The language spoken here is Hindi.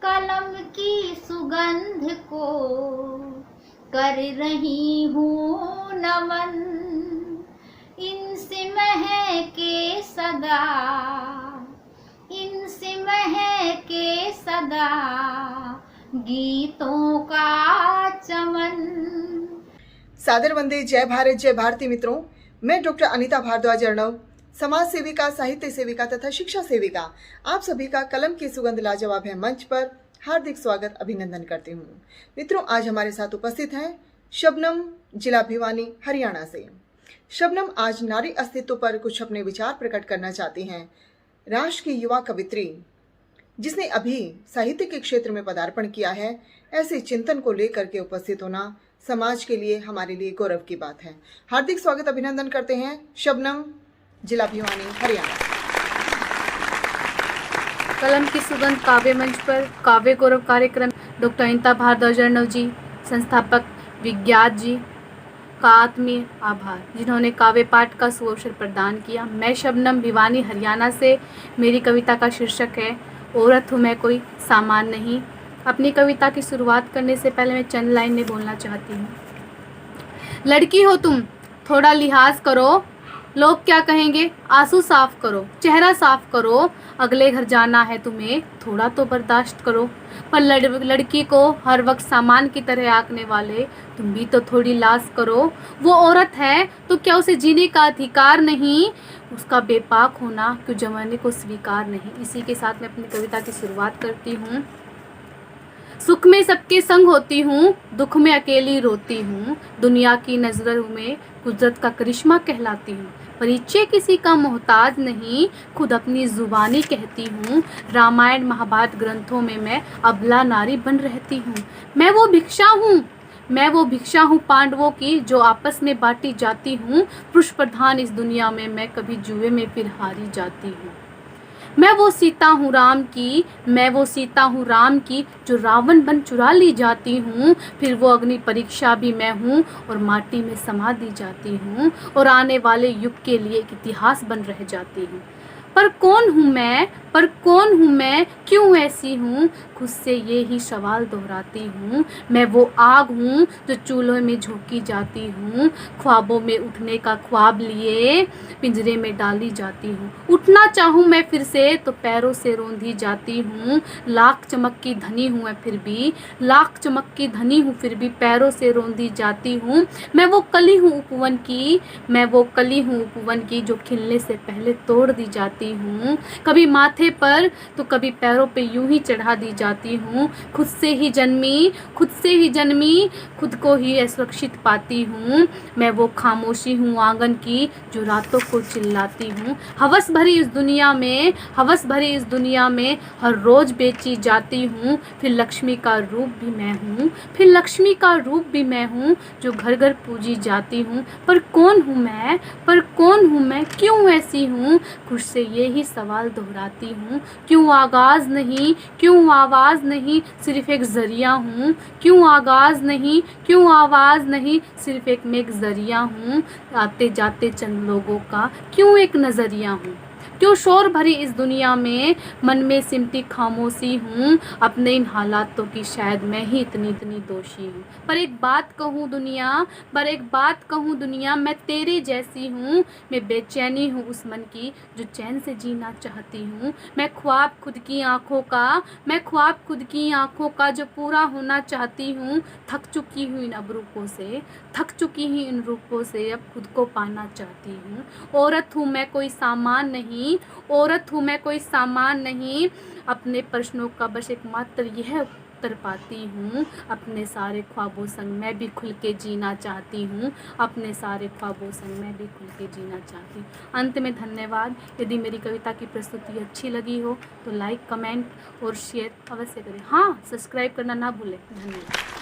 कलम की सुगंध को कर रही हूँ नमन, इनसे महके सदा, इनसे महके सदा गीतों का चमन। सादर वंदे। जय भारत, जय भारती। मित्रों, मैं डॉक्टर अनीता भारद्वाज अर्णव, समाज सेविका, साहित्य सेविका तथा शिक्षा सेविका, आप सभी का कलम की सुगंध लाजवाब है मंच पर हार्दिक स्वागत, अभिनंदन करती हूँ। मित्रों, आज हमारे साथ उपस्थित हैं शबनम, जिला भिवानी, हरियाणा से। शबनम आज नारी अस्तित्व पर कुछ अपने विचार प्रकट करना चाहती हैं। राष्ट्र की युवा कवित्री जिसने अभी साहित्य के क्षेत्र में पदार्पण किया है, ऐसे चिंतन को लेकर के उपस्थित होना समाज के लिए, हमारे लिए गौरव की बात है। हार्दिक स्वागत, अभिनंदन करते हैं शबनम, जिला भिवानी, हरियाणा। कलम की सुगंध काव्य मंच पर काव्य गौरव कार्यक्रम डॉक्टर अनीता भारद्वाज अर्णव जी, संस्थापक विज्ञात जी का आत्मीय आभार, जिन्होंने काव्य पाठ का सुअवसर प्रदान किया। मैं शबनम, भिवानी, हरियाणा से। मेरी कविता का शीर्षक है औरत हूँ मैं कोई सामान नहीं। अपनी कविता की शुरुआत करने से पहले मैं चंद लाइनें बोलना चाहती हूँ। लड़की हो तुम, थोड़ा लिहाज करो, लोग क्या कहेंगे, आंसू साफ करो, चेहरा साफ करो, अगले घर जाना है तुम्हें, थोड़ा तो बर्दाश्त करो। पर लड़की को हर वक्त सामान की तरह आंकने वाले तुम भी तो थोड़ी लाज करो। वो औरत है तो क्या उसे जीने का अधिकार नहीं, उसका बेपाक होना क्यों जमाने को स्वीकार नहीं। इसी के साथ मैं अपनी कविता की शुरुआत करती हूँ। सुख में सबके संग होती हूँ, दुख में अकेली रोती हूँ, दुनिया की नजरों में कुदरत का करिश्मा कहलाती हूँ। परिचय किसी का मोहताज नहीं, खुद अपनी जुबानी कहती हूँ। रामायण महाभारत ग्रंथों में मैं अबला नारी बन रहती हूँ। मैं वो भिक्षा हूँ पांडवों की, जो आपस में बांटी जाती हूँ। पुरुष प्रधान इस दुनिया में मैं कभी जुए में फिर हारी जाती हूँ। मैं वो सीता हूँ राम की, जो रावण बन चुरा ली जाती हूँ। फिर वो अग्नि परीक्षा भी मैं हूँ और माटी में समा दी जाती हूँ, और आने वाले युग के लिए एक इतिहास बन रह जाती हूँ। पर कौन हूँ मैं, क्यों ऐसी हूँ, खुद से ये ही सवाल दोहराती हूँ। मैं वो आग हूँ जो चूल्हे में झोंकी जाती हूँ, ख्वाबों में उठने का ख्वाब लिए पिंजरे में डाली जाती हूँ। उठना चाहूँ मैं फिर से तो पैरों से रौंदी जाती हूँ। लाख चमक की धनी हूँ फिर भी पैरों से रौंदी जाती हूँ। मैं वो कली हूँ उपवन की, जो खिलने से पहले तोड़ दी जाती हूँ। कभी माथे पर तो कभी पैरों पे यूं ही चढ़ा दी जाती हूँ। खुद से ही जन्मी खुद को ही असुरक्षित पाती हूँ। मैं वो खामोशी हूँ आंगन की, जो रातों को चिल्लाती हूँ। हवस भरी इस दुनिया में हर रोज बेची जाती हूँ। फिर लक्ष्मी का रूप भी मैं हूँ, जो घर घर पूजी जाती हूँ। पर कौन हूँ मैं, क्यों ऐसी हूँ, खुद से ये ही सवाल दोहराती हूँ। क्यों आवाज़ नहीं, सिर्फ एक जरिया हूँ। क्यों आवाज़ नहीं, सिर्फ एक मैं एक जरिया हूँ। आते जाते चंद लोगों का क्यों एक नजरिया हूँ। क्यों शोर भरी इस दुनिया में मन में सिमटी खामोशी हूँ। अपने इन हालातों की शायद मैं ही इतनी दोषी हूँ। पर एक बात कहूँ दुनिया, मैं तेरे जैसी हूँ। मैं बेचैनी हूँ उस मन की, जो चैन से जीना चाहती हूँ। मैं ख्वाब खुद की आँखों का जो पूरा होना चाहती हूँ। थक चुकी हूँ इन रूपों से, अब खुद को पाना चाहती हूँ। औरत हूँ मैं कोई सामान नहीं, अपने प्रश्नों का बस एकमात्र यह उत्तर पाती हूँ। अपने सारे ख्वाबों संग मैं भी खुल के जीना चाहती हूँ। अंत में धन्यवाद। यदि मेरी कविता की प्रस्तुति अच्छी लगी हो तो लाइक, कमेंट और शेयर अवश्य करें। हाँ, सब्सक्राइब करना ना भूलें। धन्यवाद।